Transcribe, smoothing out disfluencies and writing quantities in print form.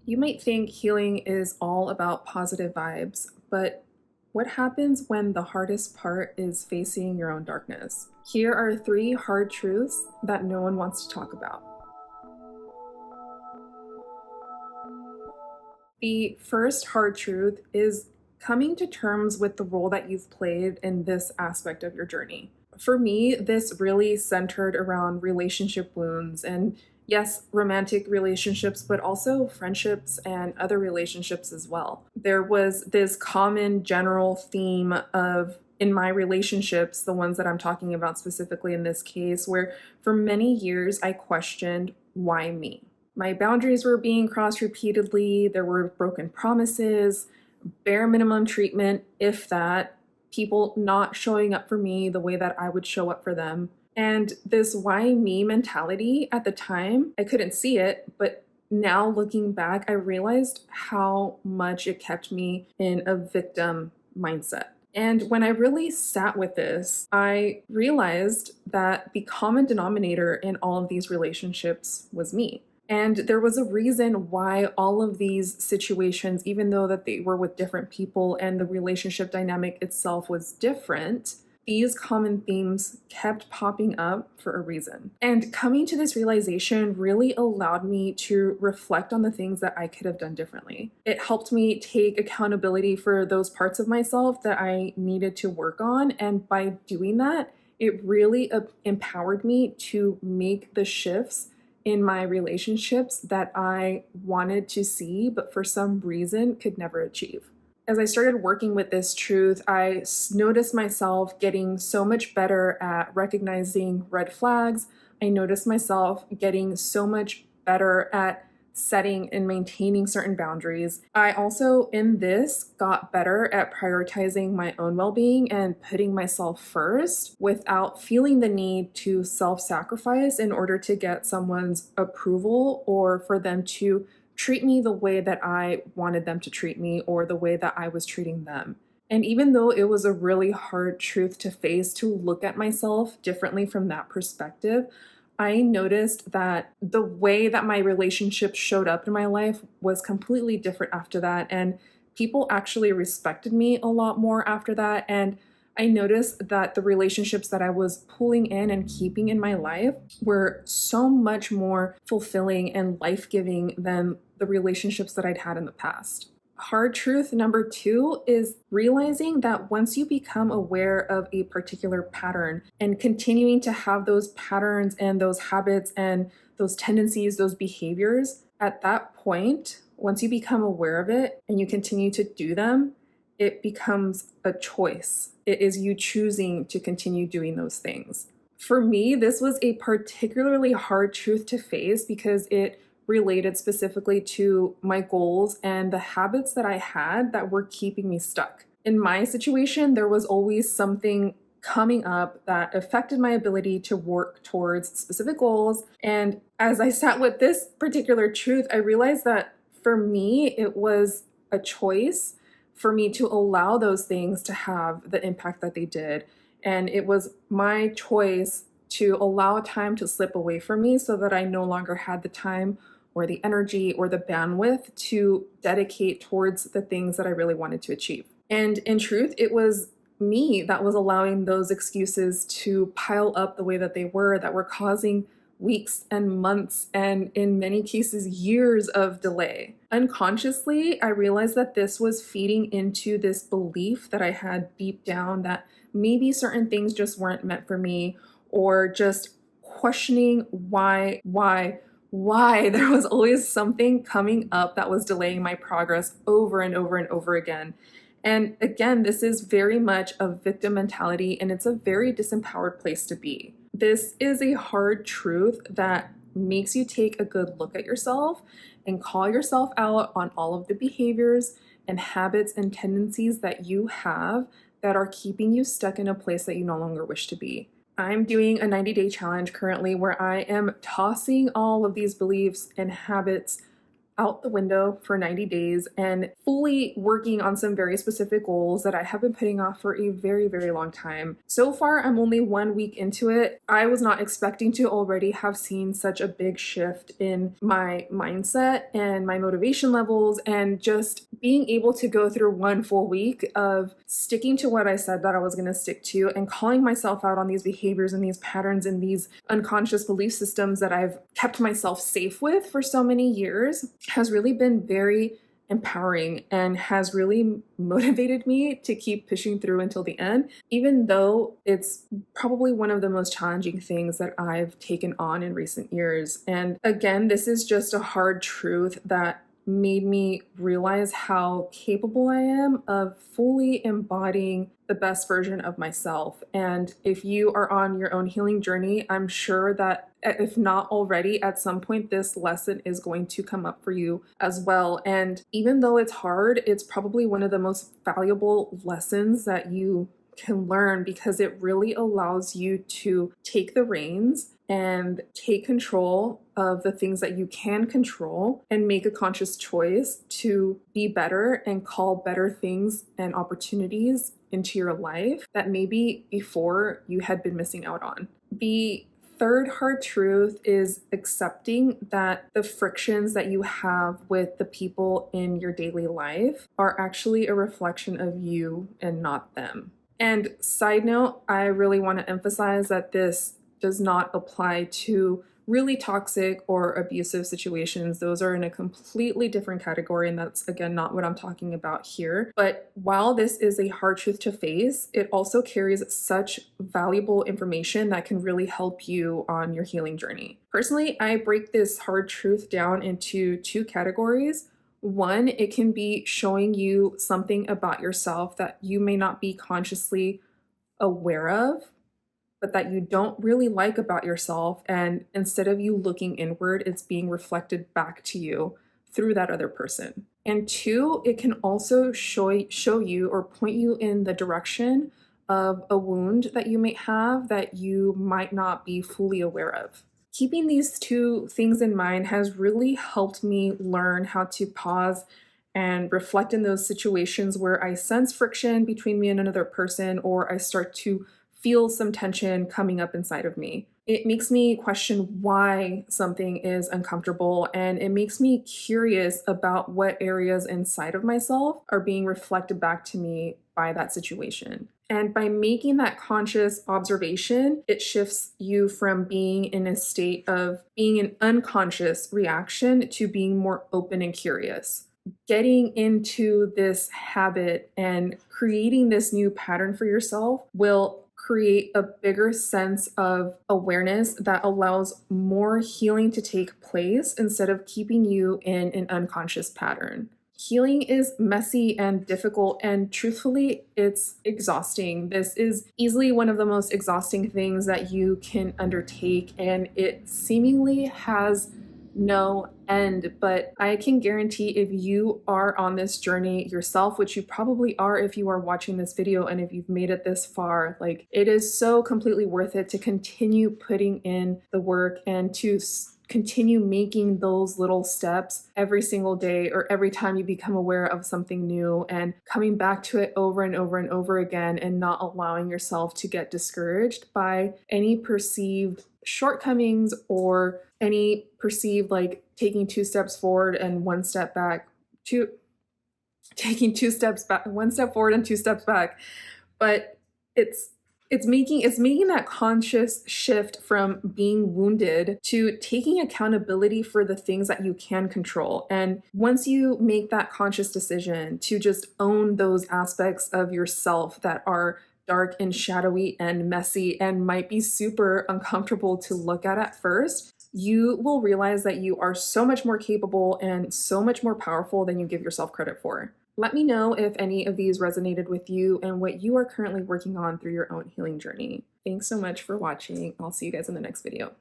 You might think healing is all about positive vibes, but what happens when the hardest part is facing your own darkness? Here are three hard truths that no one wants to talk about. The first hard truth is coming to terms with the role that you've played in this aspect of your journey. For me, this really centered around relationship wounds and yes, romantic relationships, but also friendships and other relationships as well. There was this common general theme of in my relationships, the ones that I'm talking about specifically in this case, where for many years I questioned why me. My boundaries were being crossed repeatedly, there were broken promises, bare minimum treatment, if that, people not showing up for me the way that I would show up for them. And this why me mentality at the time, I couldn't see it, but now looking back, I realized how much it kept me in a victim mindset. And when I really sat with this, I realized that the common denominator in all of these relationships was me. And there was a reason why all of these situations, even though that they were with different people and the relationship dynamic itself was different, these common themes kept popping up for a reason. And coming to this realization really allowed me to reflect on the things that I could have done differently. It helped me take accountability for those parts of myself that I needed to work on. And by doing that, it really empowered me to make the shifts in my relationships that I wanted to see, but for some reason could never achieve. As I started working with this truth, I noticed myself getting so much better at recognizing red flags. I noticed myself getting so much better at setting and maintaining certain boundaries. I also, in this, got better at prioritizing my own well-being and putting myself first without feeling the need to self-sacrifice in order to get someone's approval or for them to treat me the way that I wanted them to treat me or the way that I was treating them. And even though it was a really hard truth to face, to look at myself differently from that perspective, I noticed that the way that my relationships showed up in my life was completely different after that. And people actually respected me a lot more after that. And I noticed that the relationships that I was pulling in and keeping in my life were so much more fulfilling and life-giving than the relationships that I'd had in the past. Hard truth number two is realizing that once you become aware of a particular pattern and continuing to have those patterns and those habits and those tendencies, those behaviors, at that point, once you become aware of it and you continue to do them, it becomes a choice. It is you choosing to continue doing those things. For me, this was a particularly hard truth to face because it related specifically to my goals and the habits that I had that were keeping me stuck. In my situation, there was always something coming up that affected my ability to work towards specific goals. And as I sat with this particular truth, I realized that for me, it was a choice for me to allow those things to have the impact that they did. And it was my choice to allow time to slip away from me so that I no longer had the time or the energy or the bandwidth to dedicate towards the things that I really wanted to achieve. And in truth, it was me that was allowing those excuses to pile up the way that they were, that were causing weeks and months, and in many cases, years of delay. Unconsciously, I realized that this was feeding into this belief that I had deep down that maybe certain things just weren't meant for me, or just questioning why there was always something coming up that was delaying my progress over and over and over again. And again, this is very much a victim mentality, and it's a very disempowered place to be. This is a hard truth that makes you take a good look at yourself and call yourself out on all of the behaviors and habits and tendencies that you have that are keeping you stuck in a place that you no longer wish to be. I'm doing a 90-day challenge currently where I am tossing all of these beliefs and habits out the window for 90 days and fully working on some very specific goals that I have been putting off for a very, very long time. So far, I'm only 1 week into it. I was not expecting to already have seen such a big shift in my mindset and my motivation levels, and just being able to go through 1 full week of sticking to what I said that I was going to stick to and calling myself out on these behaviors and these patterns and these unconscious belief systems that I've kept myself safe with for so many years has really been very empowering and has really motivated me to keep pushing through until the end, even though it's probably one of the most challenging things that I've taken on in recent years. And again, this is just a hard truth that made me realize how capable I am of fully embodying the best version of myself. And if you are on your own healing journey, I'm sure that if not already, at some point, this lesson is going to come up for you as well. And even though it's hard, it's probably one of the most valuable lessons that you can learn, because it really allows you to take the reins and take control of the things that you can control and make a conscious choice to be better and call better things and opportunities into your life that maybe before you had been missing out on. The third hard truth is accepting that the frictions that you have with the people in your daily life are actually a reflection of you and not them. And side note, I really want to emphasize that this does not apply to really toxic or abusive situations. Those are in a completely different category, and that's, again, not what I'm talking about here. But while this is a hard truth to face, it also carries such valuable information that can really help you on your healing journey. Personally, I break this hard truth down into two categories. One, it can be showing you something about yourself that you may not be consciously aware of, but that you don't really like about yourself. And instead of you looking inward, it's being reflected back to you through that other person. And two, it can also show you or point you in the direction of a wound that you may have that you might not be fully aware of. Keeping these two things in mind has really helped me learn how to pause and reflect in those situations where I sense friction between me and another person, or I start to feel some tension coming up inside of me. It makes me question why something is uncomfortable, and it makes me curious about what areas inside of myself are being reflected back to me by that situation. And by making that conscious observation, it shifts you from being in a state of being an unconscious reaction to being more open and curious. Getting into this habit and creating this new pattern for yourself will create a bigger sense of awareness that allows more healing to take place instead of keeping you in an unconscious pattern. Healing is messy and difficult, and truthfully, it's exhausting. This is easily one of the most exhausting things that you can undertake, and it seemingly has no end. But I can guarantee if you are on this journey yourself, which you probably are if you are watching this video and if you've made it this far, like, it is so completely worth it to continue putting in the work and to continue making those little steps every single day or every time you become aware of something new, and coming back to it over and over and over again, and not allowing yourself to get discouraged by any perceived shortcomings or any perceived, like, taking 2 steps forward and 1 step back, taking 2 steps back, 1 step forward and 2 steps back. But it's making that conscious shift from being wounded to taking accountability for the things that you can control. And once you make that conscious decision to just own those aspects of yourself that are dark and shadowy and messy and might be super uncomfortable to look at first, you will realize that you are so much more capable and so much more powerful than you give yourself credit for. Let me know if any of these resonated with you and what you are currently working on through your own healing journey. Thanks so much for watching. I'll see you guys in the next video.